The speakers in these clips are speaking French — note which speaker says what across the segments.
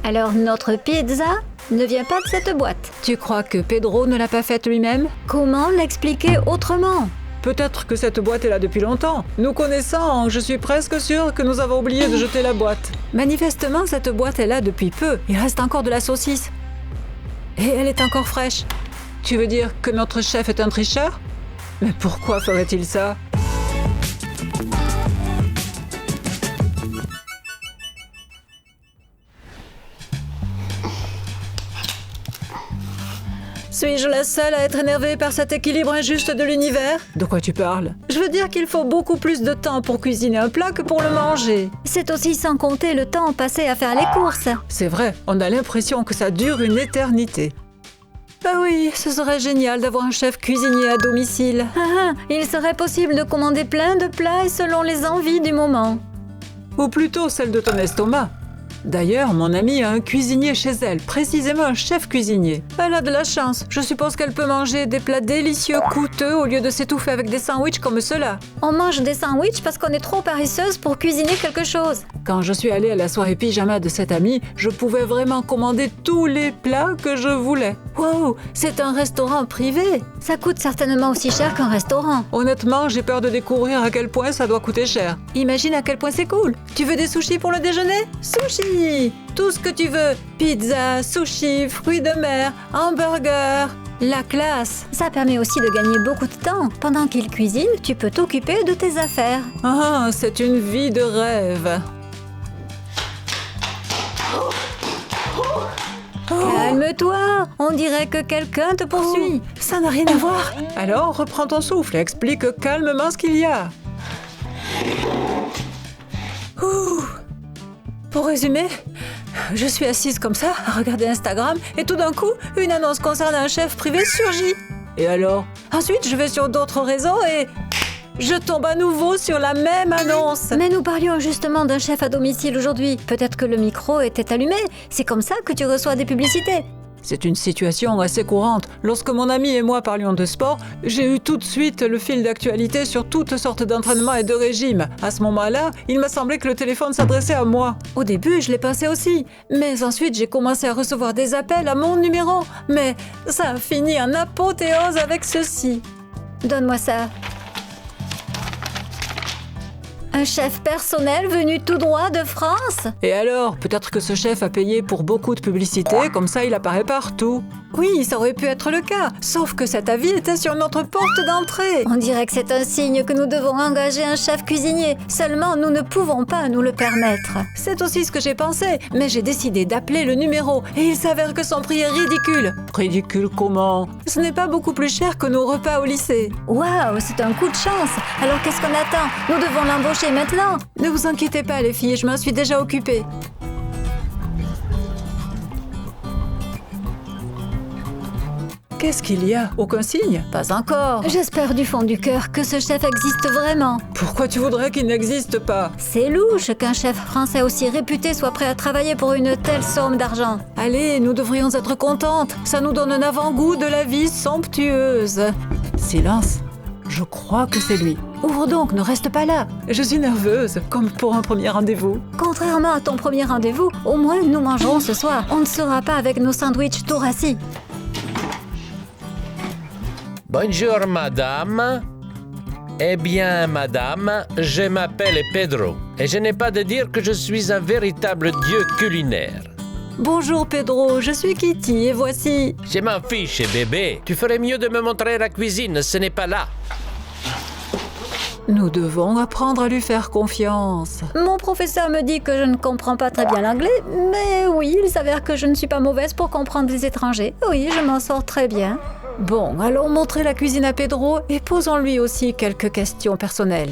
Speaker 1: Alors notre pizza ne vient pas de cette boîte.
Speaker 2: Tu crois que Pedro ne l'a pas faite lui-même?
Speaker 1: Comment l'expliquer autrement?
Speaker 2: Peut-être que cette boîte est là depuis longtemps. Nous connaissant, je suis presque sûre que nous avons oublié de jeter la boîte. Manifestement, cette boîte est là depuis peu. Il reste encore de la saucisse. Et elle est encore fraîche. Tu veux dire que notre chef est un tricheur? Mais pourquoi ferait-il ça? Suis-je la seule à être énervée par cet équilibre injuste de l'univers? De quoi tu parles? Je veux dire qu'il faut beaucoup plus de temps pour cuisiner un plat que pour le manger.
Speaker 1: C'est aussi sans compter le temps passé à faire les courses.
Speaker 2: C'est vrai, on a l'impression que ça dure une éternité. Bah oui, ce serait génial d'avoir un chef cuisinier à domicile.
Speaker 1: Il serait possible de commander plein de plats et selon les envies du moment.
Speaker 2: Ou plutôt celle de ton estomac. D'ailleurs, mon amie a un cuisinier chez elle, précisément un chef cuisinier. Elle a de la chance. Je suppose qu'elle peut manger des plats délicieux, coûteux, au lieu de s'étouffer avec des sandwichs comme ceux-là.
Speaker 1: On mange des sandwichs parce qu'on est trop paresseuse pour cuisiner quelque chose.
Speaker 2: Quand je suis allée à la soirée pyjama de cette amie, je pouvais vraiment commander tous les plats que je voulais. Wow, c'est un restaurant privé.
Speaker 1: Ça coûte certainement aussi cher qu'un restaurant.
Speaker 2: Honnêtement, j'ai peur de découvrir à quel point ça doit coûter cher. Imagine à quel point c'est cool. Tu veux des sushis pour le déjeuner? Sushi! Tout ce que tu veux. Pizza, sushi, fruits de mer, hamburger. La classe.
Speaker 1: Ça permet aussi de gagner beaucoup de temps. Pendant qu'il cuisine, tu peux t'occuper de tes affaires.
Speaker 2: Ah, c'est une vie de rêve.
Speaker 1: Calme-toi, on dirait que quelqu'un te poursuit.
Speaker 2: Ça n'a rien à voir. Alors, reprends ton souffle et explique calmement ce qu'il y a. Pour résumer, je suis assise comme ça, à regarder Instagram, et tout d'un coup, une annonce concernant un chef privé surgit. Et alors? Ensuite, je vais sur d'autres réseaux et je tombe à nouveau sur la même annonce.
Speaker 1: Mais nous parlions justement d'un chef à domicile aujourd'hui. Peut-être que le micro était allumé. C'est comme ça que tu reçois des publicités.
Speaker 2: C'est une situation assez courante. Lorsque mon ami et moi parlions de sport, j'ai eu tout de suite le fil d'actualité sur toutes sortes d'entraînements et de régimes. À ce moment-là, il m'a semblé que le téléphone s'adressait à moi. Au début, je l'ai pensé aussi. Mais ensuite, j'ai commencé à recevoir des appels à mon numéro. Mais ça a fini en apothéose avec ceci.
Speaker 1: Donne-moi ça. Un chef personnel venu tout droit de France?
Speaker 2: Et alors, peut-être que ce chef a payé pour beaucoup de publicité, comme ça il apparaît partout. Oui, ça aurait pu être le cas, sauf que cet avis était sur notre porte d'entrée.
Speaker 1: On dirait que c'est un signe que nous devons engager un chef cuisinier. Seulement, nous ne pouvons pas nous le permettre.
Speaker 2: C'est aussi ce que j'ai pensé, mais j'ai décidé d'appeler le numéro et il s'avère que son prix est ridicule. Ridicule comment? Ce n'est pas beaucoup plus cher que nos repas au lycée.
Speaker 1: Waouh, c'est un coup de chance. Alors qu'est-ce qu'on attend? Nous devons l'embaucher maintenant.
Speaker 2: Ne vous inquiétez pas les filles, je m'en suis déjà occupée. Qu'est-ce qu'il y a? Aucun signe? Pas encore.
Speaker 1: J'espère du fond du cœur que ce chef existe vraiment.
Speaker 2: Pourquoi tu voudrais qu'il n'existe pas?
Speaker 1: C'est louche qu'un chef français aussi réputé soit prêt à travailler pour une telle somme d'argent.
Speaker 2: Allez, nous devrions être contentes. Ça nous donne un avant-goût de la vie somptueuse. Silence. Je crois que c'est lui. Ouvre donc, ne reste pas là. Je suis nerveuse, comme pour un premier rendez-vous.
Speaker 1: Contrairement à ton premier rendez-vous, au moins nous mangerons ce soir. On ne sera pas avec nos sandwichs tout rassis.
Speaker 3: Bonjour, madame. Eh bien, madame, je m'appelle Pedro et je n'ai pas de dire que je suis un véritable dieu culinaire.
Speaker 2: Bonjour Pedro, je suis Kitty et voici...
Speaker 3: Je m'en fiche, bébé. Tu ferais mieux de me montrer la cuisine, ce n'est pas là.
Speaker 2: Nous devons apprendre à lui faire confiance.
Speaker 1: Mon professeur me dit que je ne comprends pas très bien l'anglais, mais oui, il s'avère que je ne suis pas mauvaise pour comprendre les étrangers. Oui, je m'en sors très bien.
Speaker 2: Bon, allons montrer la cuisine à Pedro et posons-lui aussi quelques questions personnelles.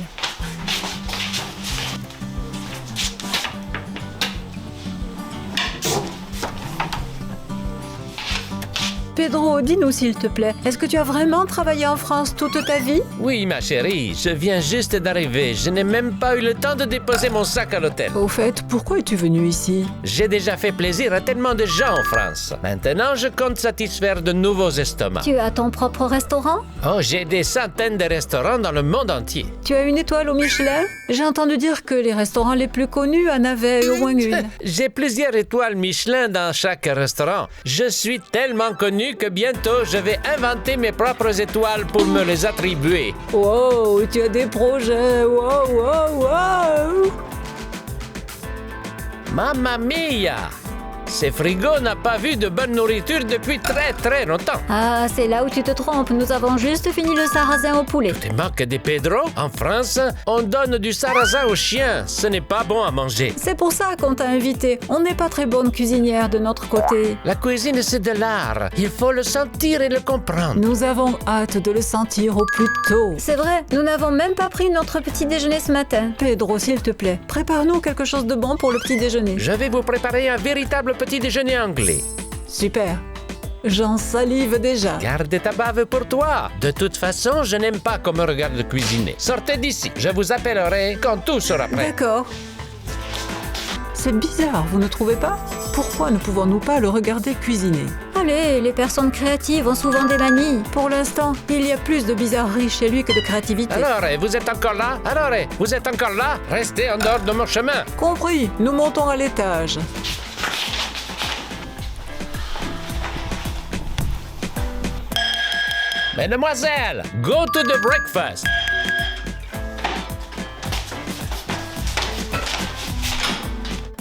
Speaker 2: Pedro, dis-nous s'il te plaît, est-ce que tu as vraiment travaillé en France toute ta vie?
Speaker 3: Oui, ma chérie, je viens juste d'arriver. Je n'ai même pas eu le temps de déposer mon sac à l'hôtel.
Speaker 2: Au fait, pourquoi es-tu venu ici?
Speaker 3: J'ai déjà fait plaisir à tellement de gens en France. Maintenant, je compte satisfaire de nouveaux estomacs.
Speaker 1: Tu as ton propre restaurant?
Speaker 3: Oh, j'ai des centaines de restaurants dans le monde entier.
Speaker 2: Tu as une étoile au Michelin? J'ai entendu dire que les restaurants les plus connus en avaient au moins une.
Speaker 3: J'ai plusieurs étoiles Michelin dans chaque restaurant. Je suis tellement connu que bientôt, je vais inventer mes propres étoiles pour me les attribuer.
Speaker 2: Wow, tu as des projets, wow, wow, wow!
Speaker 3: Mamma mia! Ce frigo n'a pas vu de bonne nourriture depuis très très longtemps.
Speaker 1: Ah, c'est là où tu te trompes. Nous avons juste fini le sarrasin au poulet.
Speaker 3: Tu manques de Pedro? En France, on donne du sarrasin aux chiens. Ce n'est pas bon à manger.
Speaker 2: C'est pour ça qu'on t'a invité. On n'est pas très bonne cuisinière de notre côté.
Speaker 3: La cuisine, c'est de l'art. Il faut le sentir et le comprendre.
Speaker 2: Nous avons hâte de le sentir au plus tôt.
Speaker 1: C'est vrai, nous n'avons même pas pris notre petit déjeuner ce matin.
Speaker 2: Pedro, s'il te plaît, prépare-nous quelque chose de bon pour le petit déjeuner.
Speaker 3: Je vais vous préparer un véritable petit déjeuner anglais.
Speaker 2: Super. J'en salive déjà.
Speaker 3: Garde ta bave pour toi. De toute façon, je n'aime pas qu'on me regarde cuisiner. Sortez d'ici. Je vous appellerai quand tout sera prêt.
Speaker 2: D'accord. C'est bizarre, vous ne trouvez pas? Pourquoi ne pouvons-nous pas le regarder cuisiner?
Speaker 1: Allez, les personnes créatives ont souvent des manies.
Speaker 2: Pour l'instant, il y a plus de bizarrerie chez lui que de créativité.
Speaker 3: Alors, vous êtes encore là? Vous êtes encore là? Restez en dehors de mon chemin.
Speaker 2: Compris, nous montons à l'étage.
Speaker 3: Mesdemoiselles, go to the breakfast.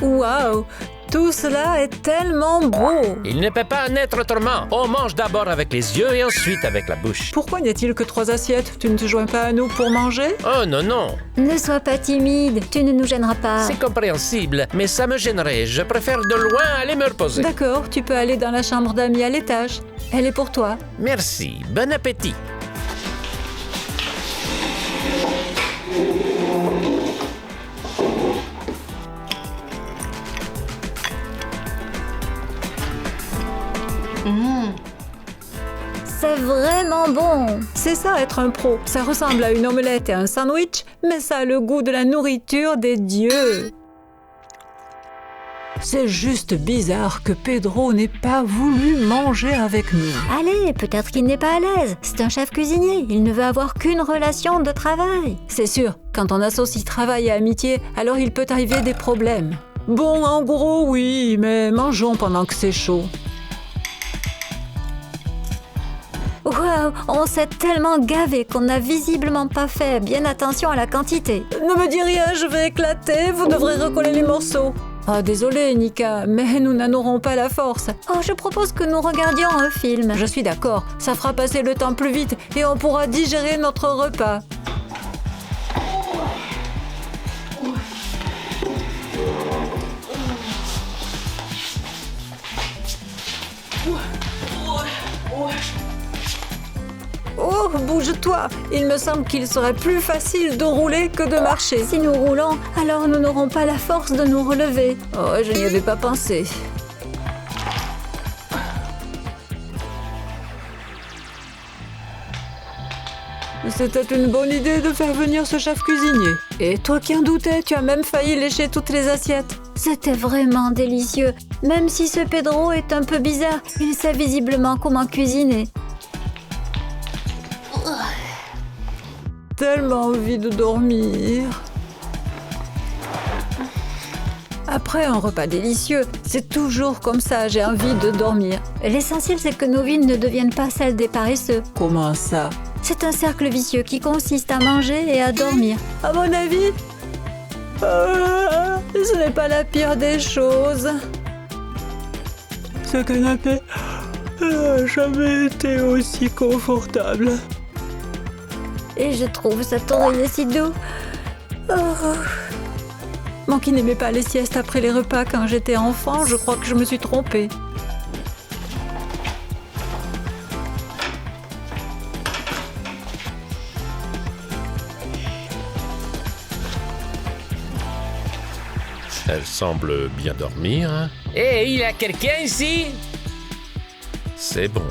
Speaker 2: Waouh! Tout cela est tellement beau!
Speaker 3: Il ne peut pas en être autrement. On mange d'abord avec les yeux et ensuite avec la bouche.
Speaker 2: Pourquoi n'y a-t-il que 3 assiettes? Tu ne te joins pas à nous pour manger?
Speaker 3: Oh non, non.
Speaker 1: Ne sois pas timide, tu ne nous gêneras pas.
Speaker 3: C'est compréhensible, mais ça me gênerait. Je préfère de loin aller me reposer.
Speaker 2: D'accord, tu peux aller dans la chambre d'amis à l'étage. Elle est pour toi.
Speaker 3: Merci. Bon appétit.
Speaker 1: C'est vraiment bon.
Speaker 2: C'est ça être un pro. Ça ressemble à une omelette et un sandwich, mais ça a le goût de la nourriture des dieux. C'est juste bizarre que Pedro n'ait pas voulu manger avec nous.
Speaker 1: Allez, peut-être qu'il n'est pas à l'aise. C'est un chef cuisinier, il ne veut avoir qu'une relation de travail.
Speaker 2: C'est sûr, quand on associe travail et amitié, alors il peut arriver des problèmes. Bon, en gros, oui, mais mangeons pendant que c'est chaud.
Speaker 1: Waouh, on s'est tellement gavé qu'on n'a visiblement pas fait bien attention à la quantité.
Speaker 2: Ne me dis rien, je vais éclater, vous devrez recoller les morceaux. Ah, désolé, Nika, mais nous n'en aurons pas la force.
Speaker 1: Oh, je propose que nous regardions un film.
Speaker 2: Je suis d'accord, ça fera passer le temps plus vite et on pourra digérer notre repas. Oh, bouge-toi! Il me semble qu'il serait plus facile de rouler que de marcher.
Speaker 1: Si nous roulons, alors nous n'aurons pas la force de nous relever.
Speaker 2: Oh, je n'y avais pas pensé. C'était une bonne idée de faire venir ce chef cuisinier. Et toi qui en doutais, tu as même failli lécher toutes les assiettes.
Speaker 1: C'était vraiment délicieux. Même si ce Pedro est un peu bizarre, il sait visiblement comment cuisiner.
Speaker 2: Tellement envie de dormir. Après un repas délicieux, c'est toujours comme ça, j'ai envie de dormir.
Speaker 1: L'essentiel, c'est que nos vies ne deviennent pas celles des paresseux.
Speaker 2: Comment ça?
Speaker 1: C'est un cercle vicieux qui consiste à manger et à dormir.
Speaker 2: À mon avis, ce n'est pas la pire des choses. Ce canapé n'a jamais été aussi confortable.
Speaker 1: Et je trouve cet oreiller si doux. Oh.
Speaker 2: Moi qui n'aimais pas les siestes après les repas quand j'étais enfant, je crois que je me suis trompée.
Speaker 3: Elle semble bien dormir. Hé, il y a quelqu'un ici? C'est bon.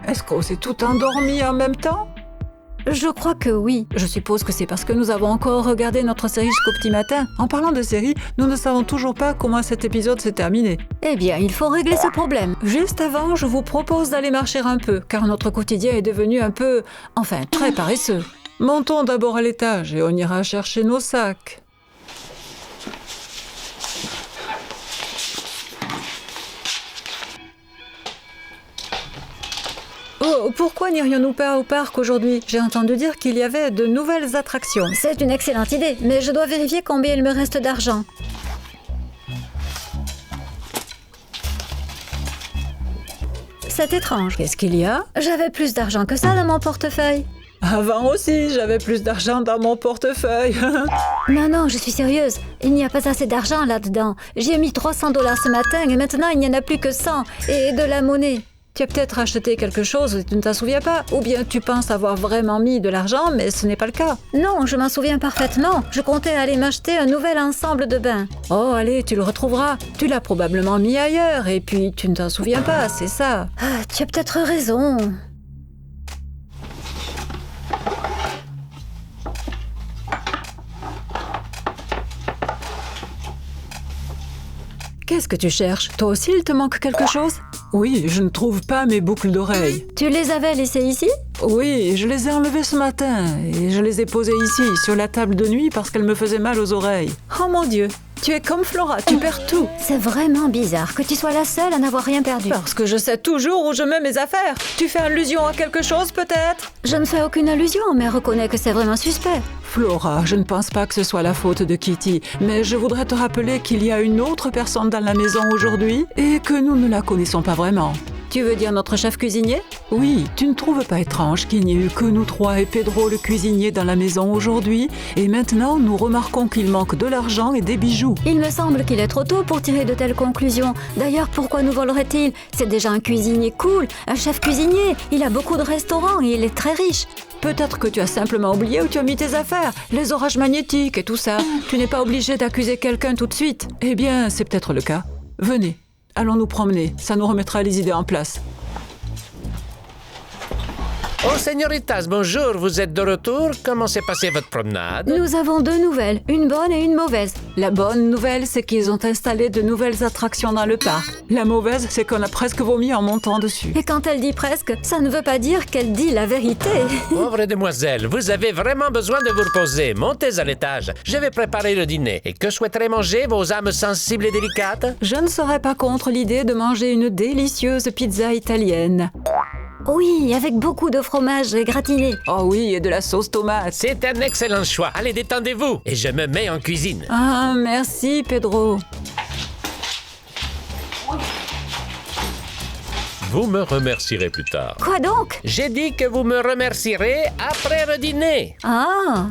Speaker 2: Est-ce qu'on s'est tout endormi en même temps?
Speaker 1: Je crois que oui.
Speaker 2: Je suppose que c'est parce que nous avons encore regardé notre série jusqu'au petit matin. En parlant de série, nous ne savons toujours pas comment cet épisode s'est terminé.
Speaker 1: Eh bien, il faut régler ce problème.
Speaker 2: Juste avant, je vous propose d'aller marcher un peu, car notre quotidien est devenu un peu... enfin, très paresseux. Montons d'abord à l'étage et on ira chercher nos sacs. Oh, pourquoi n'irions-nous pas au parc aujourd'hui? J'ai entendu dire qu'il y avait de nouvelles attractions.
Speaker 1: C'est une excellente idée, mais je dois vérifier combien il me reste d'argent. C'est étrange.
Speaker 2: Qu'est-ce qu'il y a?
Speaker 1: J'avais plus d'argent que ça dans mon portefeuille.
Speaker 2: Avant aussi, j'avais plus d'argent dans mon portefeuille.
Speaker 1: Non, je suis sérieuse. Il n'y a pas assez d'argent là-dedans. J'y ai mis 300 $ ce matin et maintenant il n'y en a plus que 100. Et de la monnaie.
Speaker 2: Tu as peut-être acheté quelque chose et tu ne t'en souviens pas. Ou bien tu penses avoir vraiment mis de l'argent, mais ce n'est pas le cas.
Speaker 1: Non, je m'en souviens parfaitement. Je comptais aller m'acheter un nouvel ensemble de bains.
Speaker 2: Oh, allez, tu le retrouveras. Tu l'as probablement mis ailleurs et puis tu ne t'en souviens pas, c'est ça.
Speaker 1: Ah, tu as peut-être raison.
Speaker 2: Qu'est-ce que tu cherches? Toi aussi, il te manque quelque chose? Oui, je ne trouve pas mes boucles d'oreilles.
Speaker 1: Tu les avais laissées ici?
Speaker 2: Oui, je les ai enlevées ce matin et je les ai posées ici, sur la table de nuit parce qu'elles me faisaient mal aux oreilles. Oh mon Dieu, tu es comme Flora, tu perds tout.
Speaker 1: C'est vraiment bizarre que tu sois la seule à n'avoir rien perdu.
Speaker 2: Parce que je sais toujours où je mets mes affaires. Tu fais allusion à quelque chose peut-être?
Speaker 1: Je ne fais aucune allusion, mais reconnais que c'est vraiment suspect.
Speaker 2: Flora, je ne pense pas que ce soit la faute de Kitty, mais je voudrais te rappeler qu'il y a une autre personne dans la maison aujourd'hui et que nous ne la connaissons pas vraiment. Tu veux dire notre chef cuisinier? Oui, tu ne trouves pas étrange qu'il n'y ait eu que nous trois et Pedro le cuisinier dans la maison aujourd'hui? Et maintenant, nous remarquons qu'il manque de l'argent et des bijoux.
Speaker 1: Il me semble qu'il est trop tôt pour tirer de telles conclusions. D'ailleurs, pourquoi nous volerait-il? C'est déjà un cuisinier cool, un chef cuisinier. Il a beaucoup de restaurants et il est très riche.
Speaker 2: Peut-être que tu as simplement oublié où tu as mis tes affaires, les orages magnétiques et tout ça. Tu n'es pas obligé d'accuser quelqu'un tout de suite. Eh bien, c'est peut-être le cas. Venez. Allons nous promener, ça nous remettra les idées en place.
Speaker 3: Oh, señoritas, bonjour, vous êtes de retour? Comment s'est passée votre promenade?
Speaker 1: Nous avons deux nouvelles, une bonne et une mauvaise.
Speaker 2: La bonne nouvelle, c'est qu'ils ont installé de nouvelles attractions dans le parc. La mauvaise, c'est qu'on a presque vomi en montant dessus.
Speaker 1: Et quand elle dit presque, ça ne veut pas dire qu'elle dit la vérité.
Speaker 3: Pauvre demoiselle, vous avez vraiment besoin de vous reposer. Montez à l'étage. Je vais préparer le dîner. Et que souhaiteraient manger vos âmes sensibles et délicates?
Speaker 2: Je ne serais pas contre l'idée de manger une délicieuse pizza italienne.
Speaker 1: Oui, avec beaucoup de fromage gratiné.
Speaker 2: Oh oui, et de la sauce tomate.
Speaker 3: C'est un excellent choix. Allez, détendez-vous. Et je me mets en cuisine.
Speaker 2: Ah, merci, Pedro.
Speaker 3: Vous me remercierez plus tard.
Speaker 1: Quoi donc?
Speaker 3: J'ai dit que vous me remercierez après le dîner.
Speaker 1: Ah!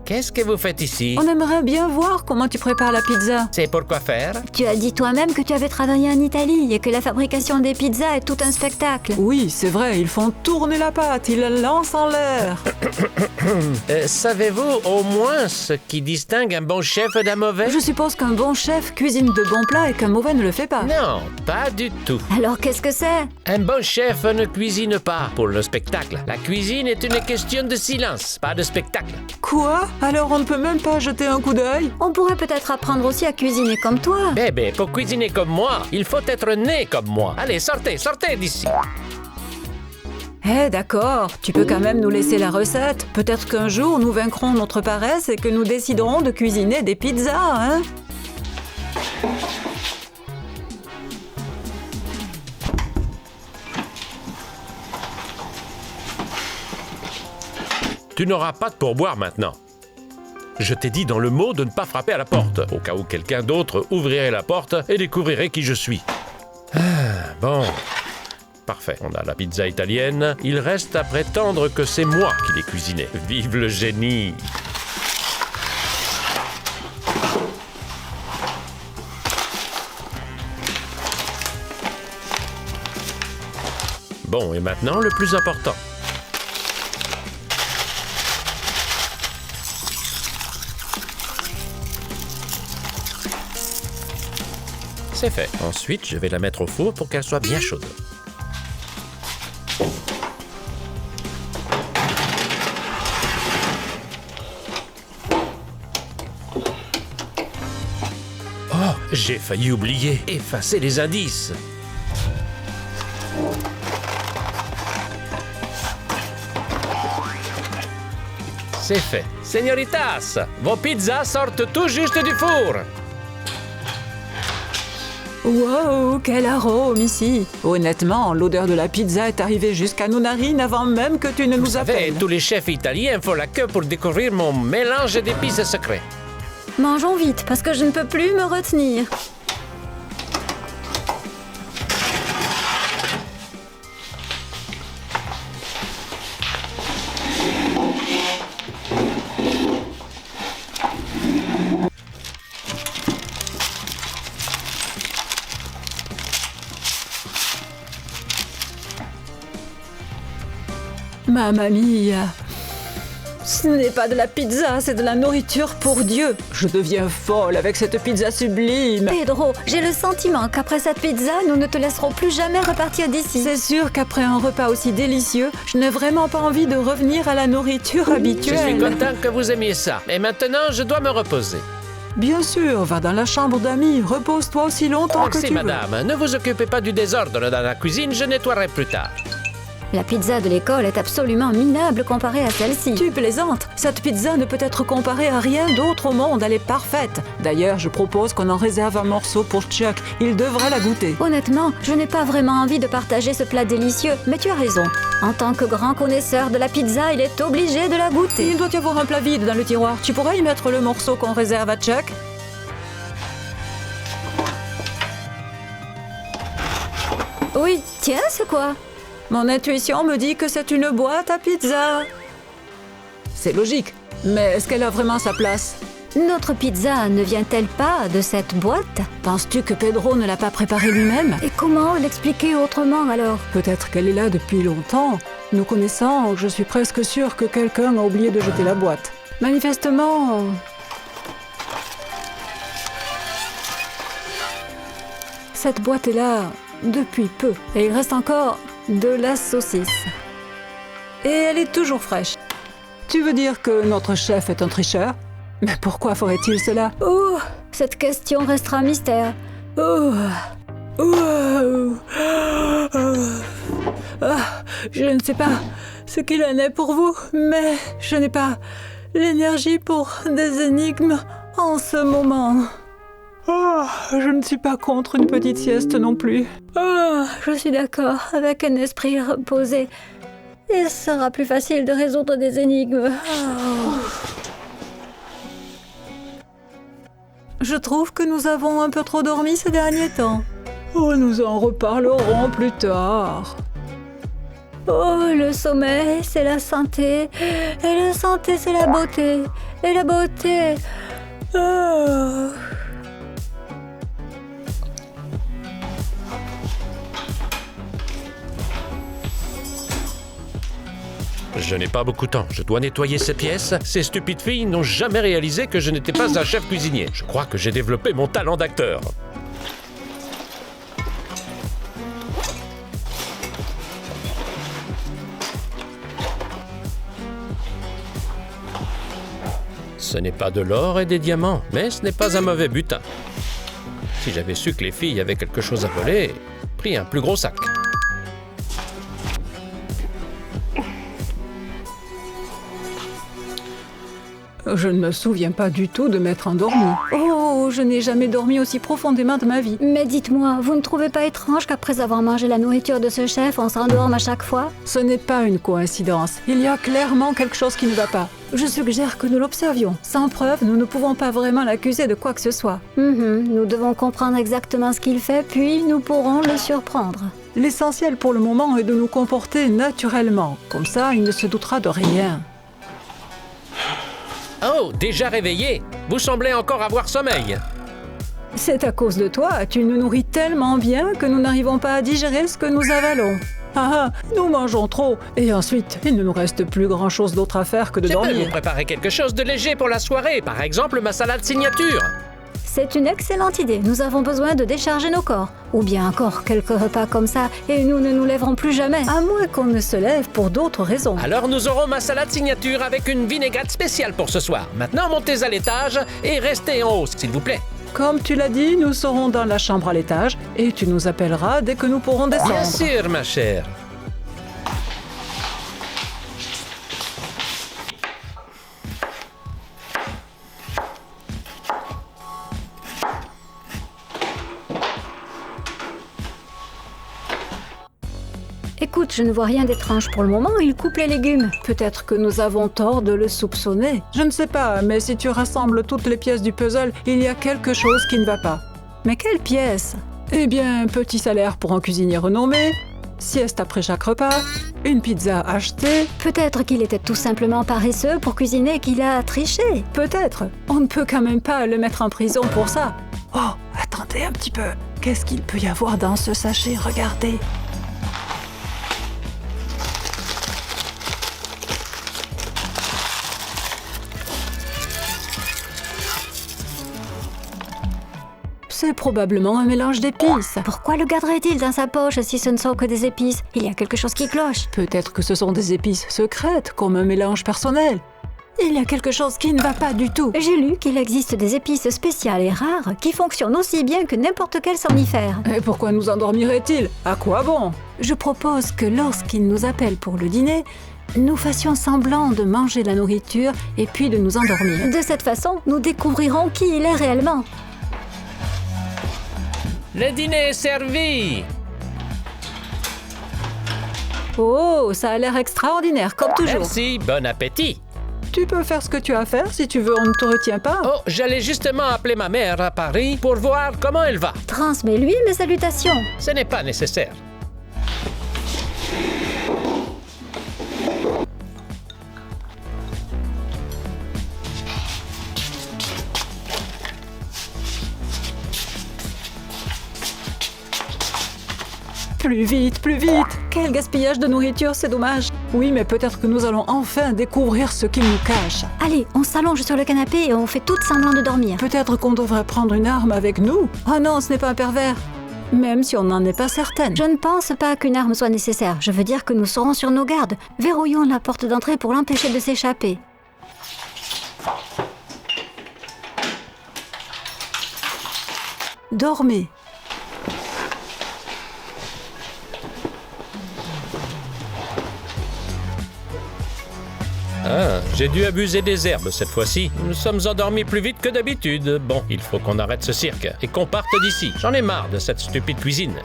Speaker 3: Qu'est-ce que vous faites ici?
Speaker 2: On aimerait bien voir comment tu prépares la pizza.
Speaker 3: C'est pour quoi faire?
Speaker 1: Tu as dit toi-même que tu avais travaillé en Italie et que la fabrication des pizzas est tout un spectacle.
Speaker 2: Oui, c'est vrai, ils font tourner la pâte, ils la lancent en l'air.
Speaker 3: Savez-vous au moins ce qui distingue un bon chef d'un mauvais?
Speaker 2: Je suppose qu'un bon chef cuisine de bons plats et qu'un mauvais ne le fait pas.
Speaker 3: Non, pas du tout.
Speaker 1: Alors qu'est-ce que c'est?
Speaker 3: Un bon chef ne cuisine pas pour le spectacle. La cuisine est une question de silence, pas de spectacle.
Speaker 2: Quoi? Alors on ne peut même pas jeter un coup d'œil?
Speaker 1: On pourrait peut-être apprendre aussi à cuisiner comme toi.
Speaker 3: Bébé, pour cuisiner comme moi, il faut être né comme moi. Allez, sortez d'ici.
Speaker 2: Eh d'accord, tu peux quand même nous laisser la recette. Peut-être qu'un jour nous vaincrons notre paresse et que nous déciderons de cuisiner des pizzas, hein?
Speaker 3: Tu n'auras pas de pourboire maintenant. Je t'ai dit dans le mot de ne pas frapper à la porte, au cas où quelqu'un d'autre ouvrirait la porte et découvrirait qui je suis. Bon. Parfait, on a la pizza italienne. Il reste à prétendre que c'est moi qui l'ai cuisinée. Vive le génie! Bon, et maintenant, le plus important. C'est fait. Ensuite, je vais la mettre au four pour qu'elle soit bien chaude. Oh, j'ai failli oublier. Effacer les indices. C'est fait. Señoritas, vos pizzas sortent tout juste du four.
Speaker 2: Wow, quel arôme ici! Honnêtement, l'odeur de la pizza est arrivée jusqu'à nos narines avant même que tu ne nous appelles.
Speaker 3: Tous les chefs italiens font la queue pour découvrir mon mélange d'épices secrets.
Speaker 1: Mangeons vite, parce que je ne peux plus me retenir.
Speaker 2: Mamma mia! Ce n'est pas de la pizza, c'est de la nourriture pour Dieu. Je deviens folle avec cette pizza sublime.
Speaker 1: Pedro, j'ai le sentiment qu'après cette pizza, nous ne te laisserons plus jamais repartir d'ici.
Speaker 2: C'est sûr qu'après un repas aussi délicieux, je n'ai vraiment pas envie de revenir à la nourriture habituelle.
Speaker 3: Je suis content que vous aimiez ça. Et maintenant, je dois me reposer.
Speaker 2: Bien sûr, va dans la chambre d'amis, repose-toi aussi longtemps que tu
Speaker 3: Merci, madame. Ne vous occupez pas du désordre dans la cuisine, je nettoierai plus tard.
Speaker 1: La pizza de l'école est absolument minable comparée à celle-ci.
Speaker 2: Tu plaisantes. Cette pizza ne peut être comparée à rien d'autre au monde, elle est parfaite. D'ailleurs, je propose qu'on en réserve un morceau pour Chuck. Il devrait la goûter.
Speaker 1: Honnêtement, je n'ai pas vraiment envie de partager ce plat délicieux, mais tu as raison. En tant que grand connaisseur de la pizza, il est obligé de la goûter.
Speaker 2: Il doit y avoir un plat vide dans le tiroir. Tu pourrais y mettre le morceau qu'on réserve à Chuck?
Speaker 1: Oui, tiens, c'est quoi?
Speaker 2: Mon intuition me dit que c'est une boîte à pizza. C'est logique, mais est-ce qu'elle a vraiment sa place?
Speaker 1: Notre pizza ne vient-elle pas de cette boîte?
Speaker 2: Penses-tu que Pedro ne l'a pas préparée lui-même?
Speaker 1: Et comment l'expliquer autrement alors?
Speaker 2: Peut-être qu'elle est là depuis longtemps. Nous connaissant, je suis presque sûre que quelqu'un a oublié de jeter la boîte. Manifestement... Cette boîte est là depuis peu. Et il reste encore de la saucisse. Et elle est toujours fraîche. Tu veux dire que notre chef est un tricheur? Mais pourquoi ferait-il cela?
Speaker 1: Oh, cette question restera mystère.
Speaker 2: Oh. Je ne sais pas ce qu'il en est pour vous, mais je n'ai pas l'énergie pour des énigmes en ce moment. Je ne suis pas contre une petite sieste non plus.
Speaker 1: Je suis d'accord, avec un esprit reposé, il sera plus facile de résoudre des énigmes.
Speaker 2: Je trouve que nous avons un peu trop dormi ces derniers temps. Nous en reparlerons plus tard.
Speaker 1: Oh, le sommeil, c'est la santé. Et la santé, c'est la beauté. Et la beauté...
Speaker 3: Je n'ai pas beaucoup de temps. Je dois nettoyer ces pièces. Ces stupides filles n'ont jamais réalisé que je n'étais pas un chef cuisinier. Je crois que j'ai développé mon talent d'acteur. Ce n'est pas de l'or et des diamants, mais ce n'est pas un mauvais butin. Si j'avais su que les filles avaient quelque chose à voler, pris un plus gros sac.
Speaker 2: Je ne me souviens pas du tout de m'être endormie. Oh, je n'ai jamais dormi aussi profondément de ma vie.
Speaker 1: Mais dites-moi, vous ne trouvez pas étrange qu'après avoir mangé la nourriture de ce chef, on s'endorme à chaque fois?
Speaker 2: Ce n'est pas une coïncidence. Il y a clairement quelque chose qui ne va pas. Je suggère que nous l'observions. Sans preuve, nous ne pouvons pas vraiment l'accuser de quoi que ce soit.
Speaker 1: Nous devons comprendre exactement ce qu'il fait, puis nous pourrons le surprendre.
Speaker 2: L'essentiel pour le moment est de nous comporter naturellement. Comme ça, il ne se doutera de rien.
Speaker 3: Oh, déjà réveillé? Vous semblez encore avoir sommeil.
Speaker 2: C'est à cause de toi. Tu nous nourris tellement bien que nous n'arrivons pas à digérer ce que nous avalons. Nous mangeons trop. Et ensuite, il ne nous reste plus grand-chose d'autre à faire que de
Speaker 3: Je peux
Speaker 2: dormir.
Speaker 3: vous préparer quelque chose de léger pour la soirée, par exemple ma salade signature.
Speaker 1: C'est une excellente idée. Nous avons besoin de décharger nos corps. Ou bien encore quelques repas comme ça et nous ne nous lèverons plus jamais.
Speaker 2: À moins qu'on ne se lève pour d'autres raisons.
Speaker 3: Alors nous aurons ma salade signature avec une vinaigrette spéciale pour ce soir. Maintenant, montez à l'étage et restez en haut, s'il vous plaît.
Speaker 2: Comme tu l'as dit, nous serons dans la chambre à l'étage et tu nous appelleras dès que nous pourrons descendre.
Speaker 3: Bien sûr, ma chère.
Speaker 1: Écoute, je ne vois rien d'étrange pour le moment. Il coupe les légumes.
Speaker 2: Peut-être que nous avons tort de le soupçonner. Je ne sais pas, mais si tu rassembles toutes les pièces du puzzle, il y a quelque chose qui ne va pas. Mais quelle pièce? Eh bien, petit salaire pour un cuisinier renommé, sieste après chaque repas, une pizza achetée.
Speaker 1: Peut-être qu'il était tout simplement paresseux pour cuisiner et qu'il a triché.
Speaker 2: Peut-être. On ne peut quand même pas le mettre en prison pour ça. Oh, attendez un petit peu. Qu'est-ce qu'il peut y avoir dans ce sachet? Regardez. C'est probablement un mélange d'épices.
Speaker 1: Pourquoi le garderait-il dans sa poche si ce ne sont que des épices? Il y a quelque chose qui cloche.
Speaker 2: Peut-être que ce sont des épices secrètes, comme un mélange personnel. Il y a quelque chose qui ne va pas du tout.
Speaker 1: J'ai lu qu'il existe des épices spéciales et rares qui fonctionnent aussi bien que n'importe quel somnifère.
Speaker 2: Et pourquoi nous endormirait-il? À quoi bon? Je propose que lorsqu'il nous appelle pour le dîner, nous fassions semblant de manger la nourriture et puis de nous endormir.
Speaker 1: De cette façon, nous découvrirons qui il est réellement.
Speaker 3: Le dîner est servi.
Speaker 2: Oh, ça a l'air extraordinaire, comme toujours.
Speaker 3: Merci, bon appétit.
Speaker 2: Tu peux faire ce que tu as à faire si tu veux, on ne te retient pas.
Speaker 3: Oh, j'allais justement appeler ma mère à Paris pour voir comment elle va.
Speaker 1: Transmets-lui mes salutations.
Speaker 3: Ce n'est pas nécessaire.
Speaker 2: Plus vite, plus vite! Quel gaspillage de nourriture, c'est dommage. Oui, mais peut-être que nous allons enfin découvrir ce qu'il nous cache.
Speaker 1: Allez, on s'allonge sur le canapé et on fait tout semblant de dormir.
Speaker 2: Peut-être qu'on devrait prendre une arme avec nous. Oh non, ce n'est pas un pervers. Même si on n'en est pas certaine.
Speaker 1: Je ne pense pas qu'une arme soit nécessaire. Je veux dire que nous serons sur nos gardes. Verrouillons la porte d'entrée pour l'empêcher de s'échapper.
Speaker 2: Dormez.
Speaker 3: Ah, j'ai dû abuser des herbes cette fois-ci. Nous sommes endormis plus vite que d'habitude. Bon, il faut qu'on arrête ce cirque et qu'on parte d'ici. J'en ai marre de cette stupide cuisine.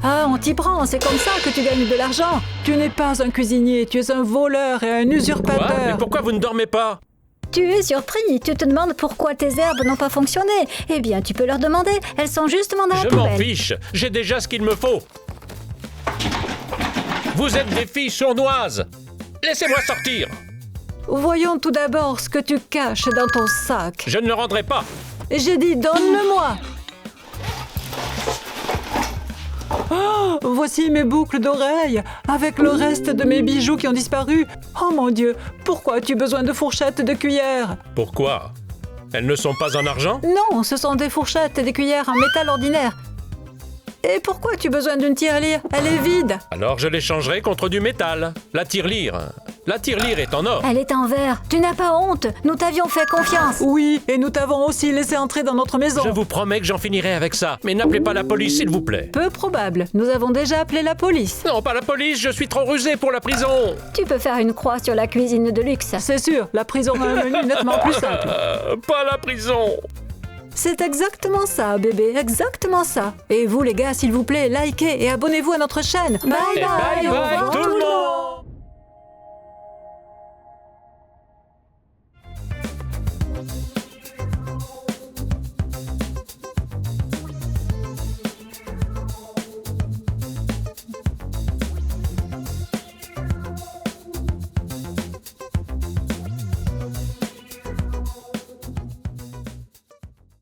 Speaker 2: Ah, on t'y prend, c'est comme ça que tu gagnes de l'argent. Tu n'es pas un cuisinier, tu es un voleur et un usurpateur.
Speaker 3: Quoi? Mais pourquoi vous ne dormez pas?
Speaker 1: Tu es surpris, tu te demandes pourquoi tes herbes n'ont pas fonctionné. Eh bien, tu peux leur demander, elles sont justement dans la
Speaker 3: Je
Speaker 1: poubelle.
Speaker 3: m'en fiche, j'ai déjà ce qu'il me faut. Vous êtes des filles sournoises. Laissez-moi sortir.
Speaker 2: Voyons tout d'abord ce que tu caches dans ton sac.
Speaker 3: Je ne le rendrai pas.
Speaker 2: J'ai dit donne-le-moi. Oh, voici mes boucles d'oreilles, avec le reste de mes bijoux qui ont disparu. Oh mon Dieu, pourquoi as-tu besoin de fourchettes et de cuillères?
Speaker 3: Pourquoi? Elles ne sont pas en argent?
Speaker 2: Non, ce sont des fourchettes et des cuillères en métal ordinaire. Et pourquoi as-tu besoin d'une tirelire? Elle est vide.
Speaker 3: Alors je l'échangerai contre du métal. La tirelire. La tirelire est en or.
Speaker 1: Elle est en verre. Tu n'as pas honte. Nous t'avions fait confiance.
Speaker 2: Oui, et nous t'avons aussi laissé entrer dans notre maison.
Speaker 3: Je vous promets que j'en finirai avec ça. Mais n'appelez pas la police, s'il vous plaît.
Speaker 2: Peu probable. Nous avons déjà appelé la police.
Speaker 3: Non, pas la police, je suis trop rusé pour la prison.
Speaker 1: Tu peux faire une croix sur la cuisine de luxe.
Speaker 2: C'est sûr, la prison a un menu nettement plus simple.
Speaker 3: Pas la prison.
Speaker 2: C'est exactement ça, bébé, exactement ça. Et vous, les gars, s'il vous plaît, likez et abonnez-vous à notre chaîne. Bye
Speaker 3: Et bye bye tout le monde.